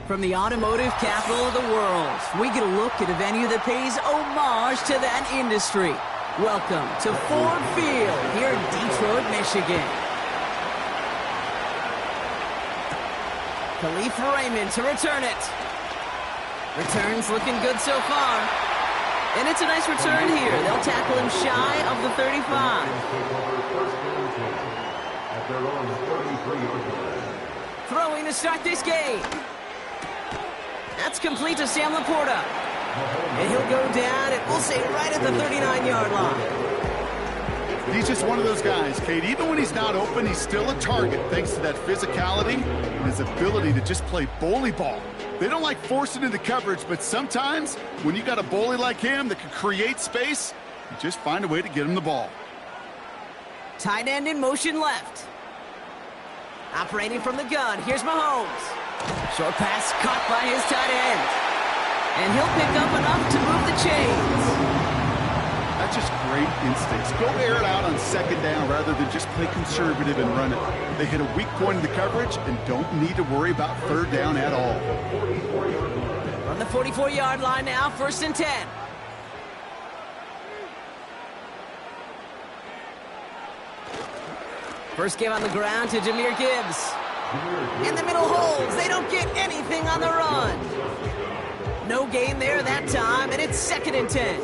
From the automotive capital of the world, we get a look at a venue that pays homage to that industry. Welcome to Ford Field here in Detroit, Michigan. Khalif Raymond to return it. Returns looking good so far. And it's a nice return here. They'll tackle him shy of the 35. Throwing to start this game. That's complete to Sam Laporta. And he'll go down, and we'll say right at the 39-yard line. He's just one of those guys, Kate. Even when he's not open, he's still a target thanks to that physicality and his ability to just play bully ball. They don't like forcing into coverage, but sometimes when you got a bully like him that can create space, you just find a way to get him the ball. Tight end in motion left. Operating from the gun, here's Mahomes. Short pass caught by his tight end. And he'll pick up enough to move the chains. That's just great instincts. Go air it out on second down rather than just play conservative and run it. They hit a weak point in the coverage and don't need to worry about third down at all. On the 44-yard line now, 1st and 10. First game on the ground to Jahmyr Gibbs. In the middle holes, they don't get anything on the run. No gain there that time, and it's 2nd and 10.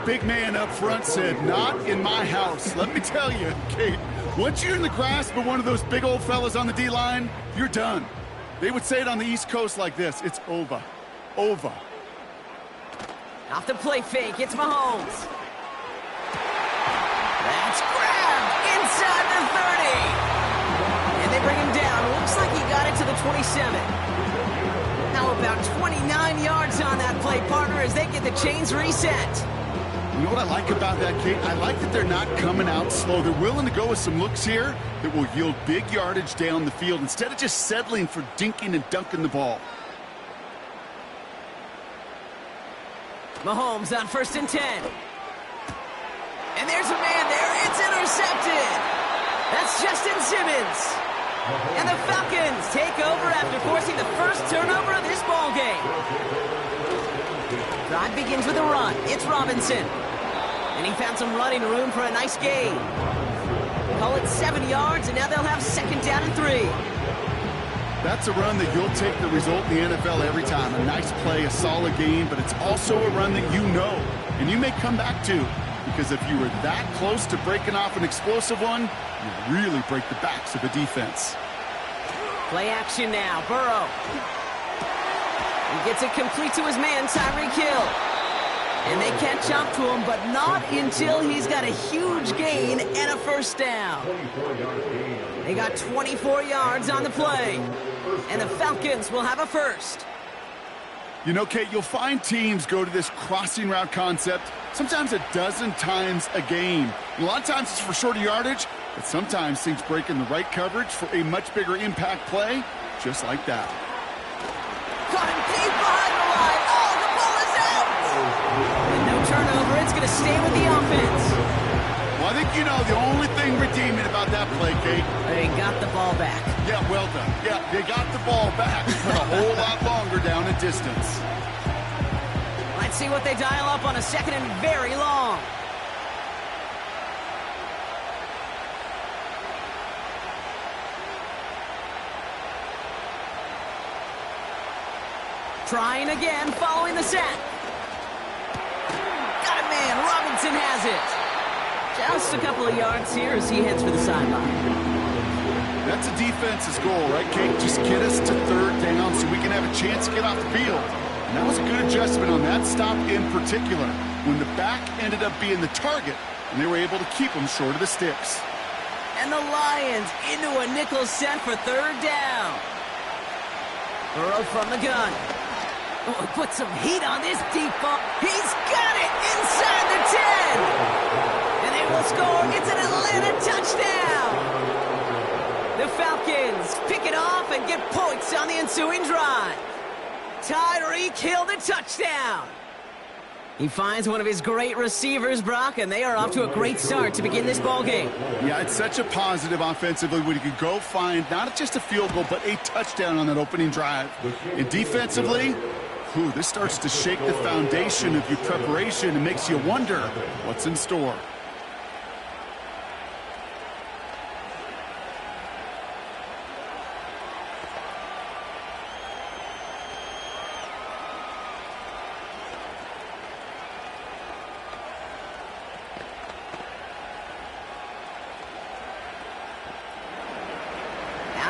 Big man up front said, not in my house. Let me tell you, Kate, once you're in the grasp of one of those big old fellas on the D-line, you're done. They would say it on the East Coast like this, it's over. Over. Off the play fake, it's Mahomes. That's grabbed inside the 30. And they bring him down. Looks like he got it to the 27. Now about 29 yards on that play, partner, as they get the chains reset. You know what I like about that, Kate? I like that they're not coming out slow. They're willing to go with some looks here that will yield big yardage down the field instead of just settling for dinking and dunking the ball. Mahomes on 1st and 10. And there's a man there. It's intercepted. That's Justin Simmons. And the Falcons take over after forcing the first turnover of this ball game. Drive begins with a run. It's Robinson. And he found some running room for a nice gain. Call it 7 yards, and now they'll have 2nd down and 3. That's a run that you'll take the result in the NFL every time. A nice play, a solid gain, but it's also a run that you know, and you may come back to. Because if you were that close to breaking off an explosive one, you really break the backs of a defense. Play action now, Burrow. He gets it complete to his man, Tyreek Hill. And they catch up to him, but not until he's got a huge gain and a 1st down. They got 24 yards on the play. And the Falcons will have a 1st. You know, Kate, you'll find teams go to this crossing route concept sometimes a dozen times a game. And a lot of times it's for shorter yardage, but sometimes things break in the right coverage for a much bigger impact play, just like that. Caught him deep behind the line. Oh, the ball is out! And no turnover. It's going to stay with the offense. Well, I think you know the only thing redeeming about that play, Kate. They got the ball back. Yeah, well done. Yeah, they got the ball back, but a whole lot longer down a distance. Let's see what they dial up on a 2nd and very long. Trying again, following the sack. Got a man, Robinson has it. Just a couple of yards here as he heads for the sideline. That's a defense's goal, right, Kate? Just get us to 3rd down so we can have a chance to get off the field. And that was a good adjustment on that stop in particular, when the back ended up being the target, and they were able to keep him short of the sticks. And the Lions into a nickel set for 3rd down. Burrow from the gun. Oh, put some heat on this deep ball. He's got it inside the 10. And they will score. It's an Atlanta touchdown. The Falcons pick it off and get points on the ensuing drive. Tyreek Hill the touchdown. He finds one of his great receivers, Brock, and they are off to a great start to begin this ball game. Yeah, it's such a positive offensively when you can go find not just a field goal, but a touchdown on that opening drive. And defensively, this starts to shake the foundation of your preparation and makes you wonder what's in store.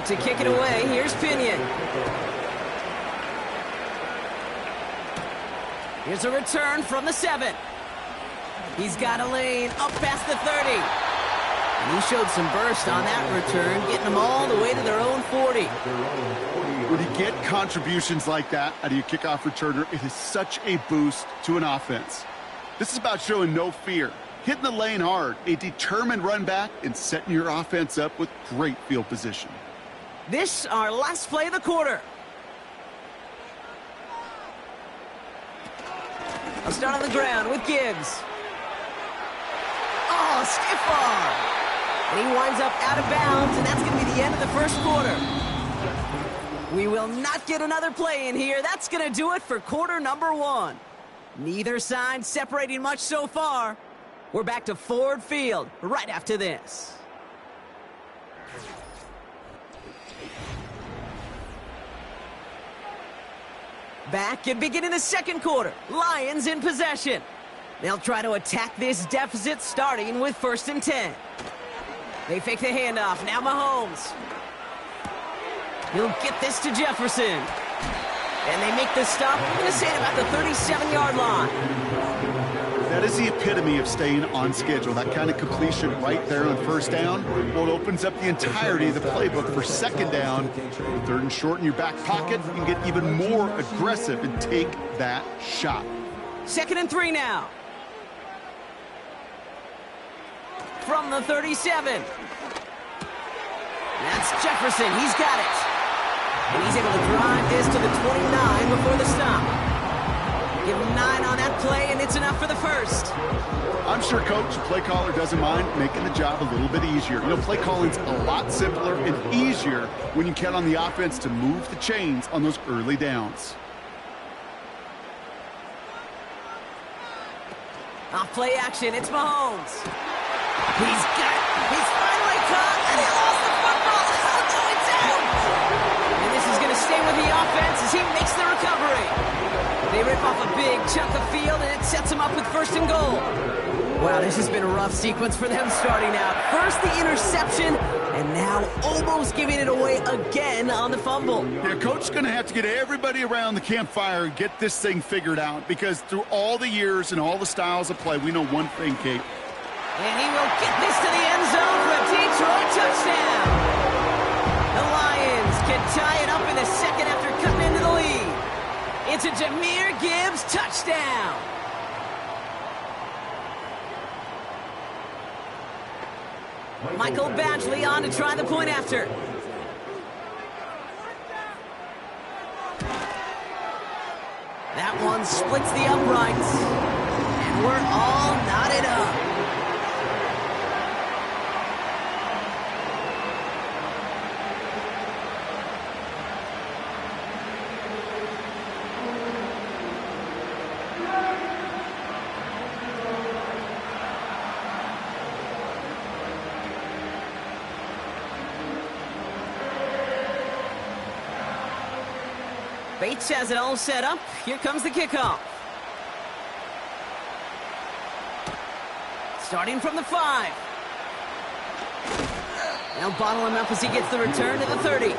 To kick it away, here's Pinion. Here's a return from the 7. He's got a lane up past the 30. And he showed some burst on that return, getting them all the way to their own 40. When you get contributions like that out of your kickoff returner, it is such a boost to an offense. This is about showing no fear, hitting the lane hard, a determined run back, and setting your offense up with great field position. This, our last play of the quarter. I'll start on the ground with Gibbs. Oh, stiff arm. And he winds up out of bounds, and that's going to be the end of the first quarter. We will not get another play in here. That's going to do it for quarter number 1. Neither side separating much so far. We're back to Ford Field right after this. Back and beginning the second quarter. Lions in possession. They'll try to attack this deficit starting with 1st and 10. They fake the handoff. Now Mahomes. He'll get this to Jefferson. And they make the stop. I'm going to say at about the 37-yard line. That is the epitome of staying on schedule. That kind of completion right there on 1st down. Well, it opens up the entirety of the playbook for 2nd down. 3rd and short in your back pocket. You can get even more aggressive and take that shot. 2nd and 3 now. From the 37. That's Jefferson. He's got it. And he's able to drive this to the 29 before the stop. Give him 9 on that play, and it's enough for the 1st. I'm sure Coach, the play caller, doesn't mind making the job a little bit easier. You know, play calling's a lot simpler and easier when you count on the offense to move the chains on those early downs. Off play action, it's Mahomes. He's got it. He's finally caught, and he lost the football. Oh, no, it's out. And this is going to stay with the offense as he makes the recovery. They rip off a big chunk of field, and it sets them up with 1st and goal. Wow, this has been a rough sequence for them starting out. First the interception, and now almost giving it away again on the fumble. Yeah, Coach's going to have to get everybody around the campfire and get this thing figured out, because through all the years and all the styles of play, we know one thing, Kate. And he will get this to the end zone for a Detroit touchdown. The Lions can tie it up in the 2nd after cutting into the lead. It's a Jahmyr Gibbs touchdown. Michael Badgley on to try the point after. That one splits the uprights. And we're all knotted up. Bates has it all set up. Here comes the kickoff. Starting from the 5. Now bottle him up as he gets the return to the 30.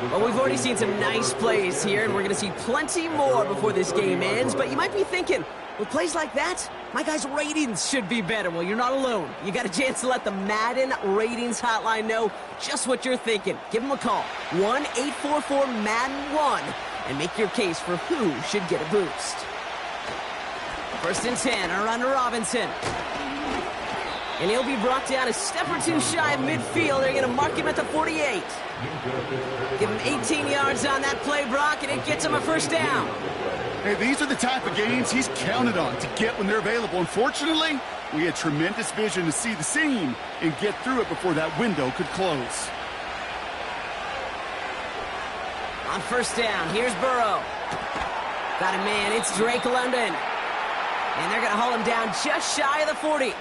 Well, we've already seen some nice plays here, and we're going to see plenty more before this game ends. But you might be thinking, with plays like that, my guys' ratings should be better. Well, you're not alone. You got a chance to let the Madden ratings hotline know just what you're thinking. Give them a call, 1-844-MADDEN-1, and make your case for who should get a boost. 1st and 10, around to Robinson. And he'll be brought down a step or two shy of midfield. They're going to mark him at the 48. Give him 18 yards on that play, Brock, and it gets him a 1st down. Hey, these are the type of games he's counted on to get when they're available. Unfortunately, we had tremendous vision to see the seam and get through it before that window could close. On first down, here's Burrow. Got a man, it's Drake London. And they're going to haul him down just shy of the 40.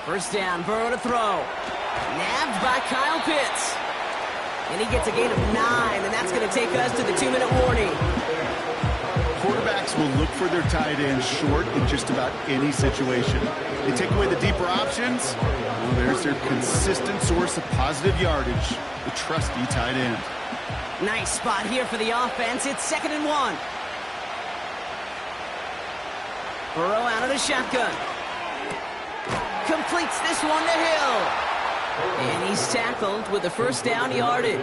First down, Burrow to throw. Nabbed by Kyle Pitts. And he gets a gain of 9, and that's going to take us to the 2-minute warning. Quarterbacks will look for their tight end short in just about any situation. They take away the deeper options. Well, there's their consistent source of positive yardage, the trusty tight end. Nice spot here for the offense. It's 2nd and 1. Burrow out of the shotgun. Completes this one to Hill. And he's tackled with the first down yardage.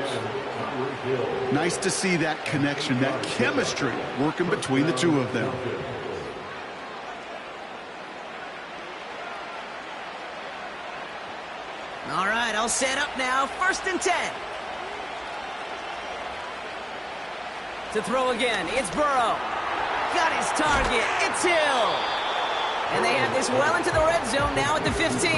Nice to see that connection, that chemistry working between the two of them. All right, all set up now. 1st and 10. To throw again, it's Burrow. Got his target. It's Hill. And they have this well into the red zone now at the 15.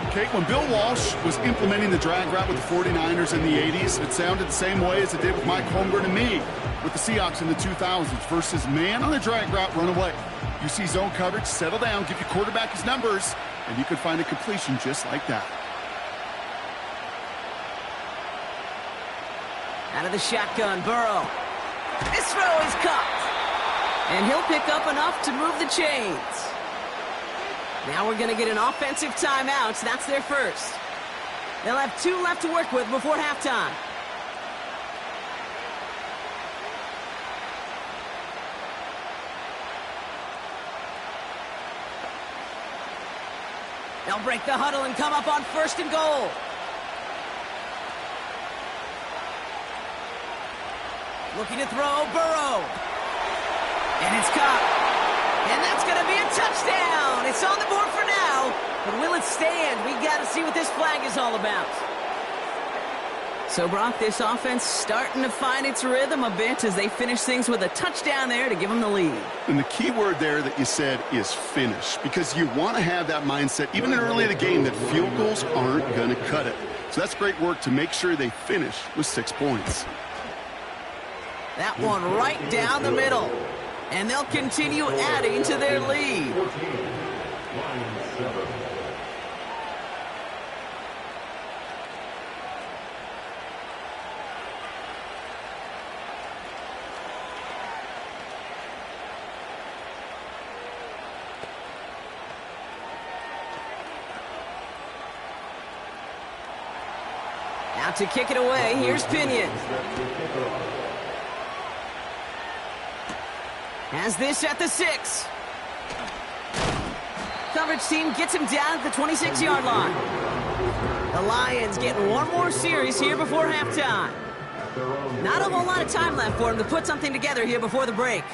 Okay, when Bill Walsh was implementing the drag route with the 49ers in the 80s, it sounded the same way as it did with Mike Holmgren and me with the Seahawks in the 2000s versus man on the drag route, run away. You see zone coverage, settle down, give your quarterback his numbers, and you could find a completion just like that. Out of the shotgun, Burrow. This throw is caught. And he'll pick up enough to move the chains. Now we're going to get an offensive timeout. So that's their first. They'll have 2 left to work with before halftime. They'll break the huddle and come up on 1st and goal. Looking to throw, Burrow. And it's caught. And that's going to be a touchdown. It's on the board for now. But will it stand? We got to see what this flag is all about. So, Brock, this offense starting to find its rhythm a bit as they finish things with a touchdown there to give them the lead. And the key word there that you said is finish, because you want to have that mindset, even early in the game, that field goals aren't going to cut it. So that's great work to make sure they finish with 6 points. That one right down the middle. And they'll continue adding to their lead. Now to kick it away, here's Pinion. Has this at the 6. Coverage team gets him down at the 26-yard line. The Lions getting one more series here before halftime. Not a whole lot of time left for him to put something together here before the break.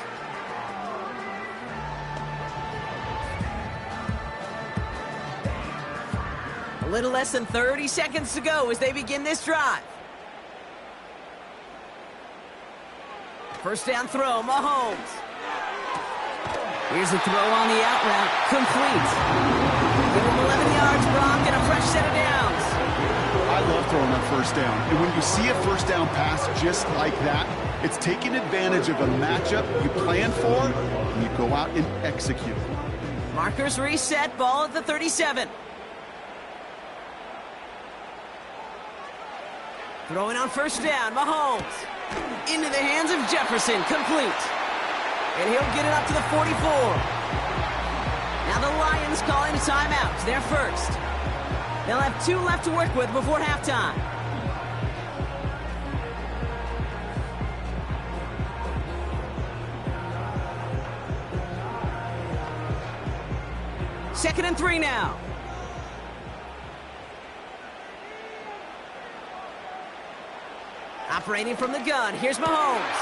A little less than 30 seconds to go as they begin this drive. First down throw, Mahomes. Here's a throw on the out route, complete. Give him 11 yards, Brock, and a fresh set of downs. I love throwing that first down. And when you see a first down pass just like that, it's taking advantage of a matchup you plan for, and you go out and execute. Markers reset, ball at the 37. Throwing on first down, Mahomes. Into the hands of Jefferson, complete. And he'll get it up to the 44. Now the Lions calling a timeout. They're first. They'll have 2 left to work with before halftime. Second and 3 now. Operating from the gun, here's Mahomes.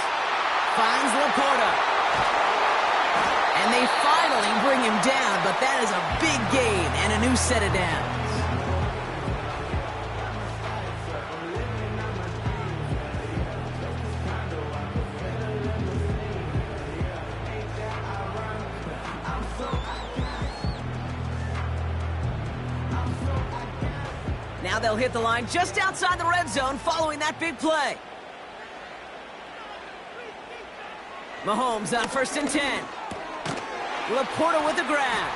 Finds Laporta. And they finally bring him down, but that is a big gain and a new set of downs. Now they'll hit the line just outside the red zone following that big play. Mahomes on 1st and 10. Laporta with the grab.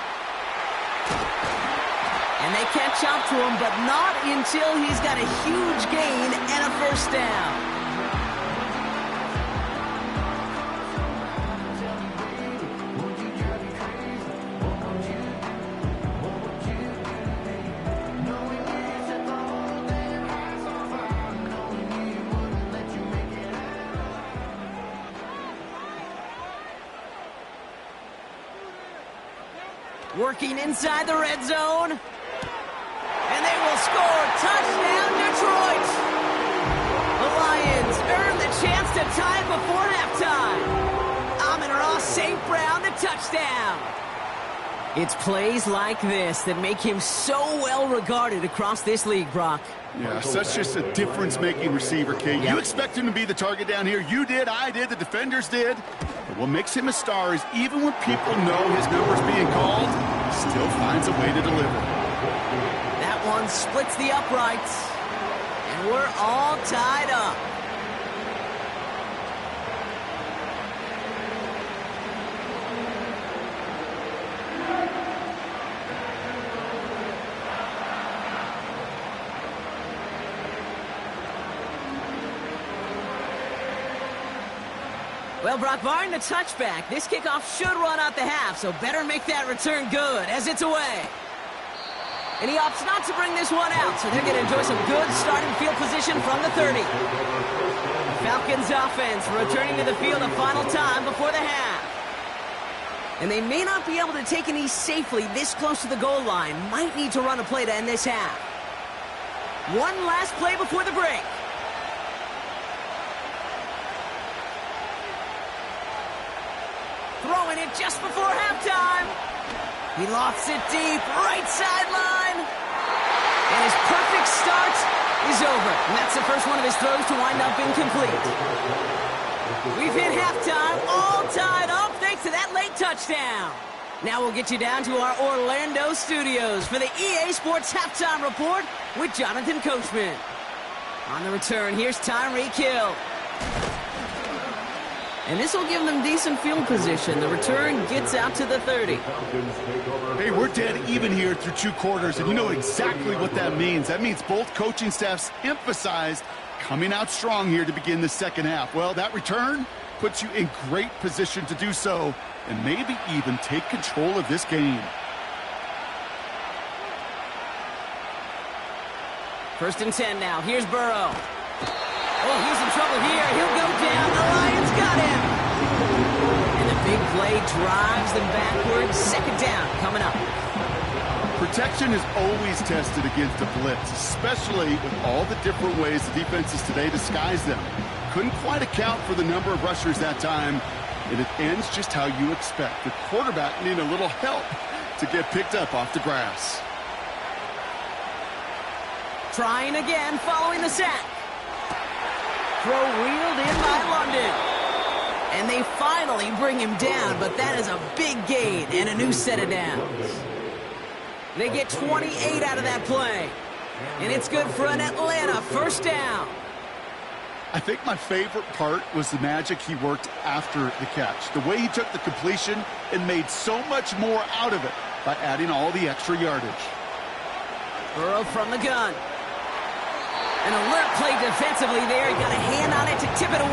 And they catch up to him, but not until he's got a huge gain and a first down. Working inside the red zone. And they will score. Touchdown, Detroit! The Lions earn the chance to tie it before halftime. Amon-Ra St. Brown, the touchdown. It's plays like this that make him so well regarded across this league, Brock. Yeah, such just a difference-making receiver, Kate. Yep. You expect him to be the target down here. You did, I did, the defenders did. But what makes him a star is even when people know his number's being called, he still finds a way to deliver. That one splits the uprights. And we're all tied up. Well, Brock, barring the touchback, this kickoff should run out the half, so better make that return good as it's away. And he opts not to bring this one out, so they're going to enjoy some good starting field position from the 30. Falcons offense returning to the field a final time before the half. And they may not be able to take an ease safely this close to the goal line. Might need to run a play to end this half. One last play before the break. Throwing it just before halftime. He lofts it deep, right sideline. And his perfect start is over. And that's the first one of his throws to wind up incomplete. We've hit halftime, all tied up thanks to that late touchdown. Now we'll get you down to our Orlando studios for the EA Sports Halftime Report with Jonathan Coachman. On the return, here's Tyreek Hill. And this will give them decent field position. The return gets out to the 30. Hey, we're dead even here through 2 quarters, and you know exactly what that means. That means both coaching staffs emphasized coming out strong here to begin the second half. Well, that return puts you in great position to do so and maybe even take control of this game. 1st and 10 now. Here's Burrow. Oh, he's in trouble here. He'll go down. The Lions got him. And the big play drives them backwards. 2nd down coming up. Protection is always tested against a blitz, especially with all the different ways the defenses today disguise them. Couldn't quite account for the number of rushers that time, and it ends just how you expect. The quarterback needing a little help to get picked up off the grass. Trying again following the sack. Throw reeled in by London. And they finally bring him down, but that is a big gain and a new set of downs. They get 28 out of that play. And it's good for an Atlanta 1st down. I think my favorite part was the magic he worked after the catch. The way he took the completion and made so much more out of it by adding all the extra yardage. Burrow from the gun. An alert play defensively there. He got a hand on it to tip it away.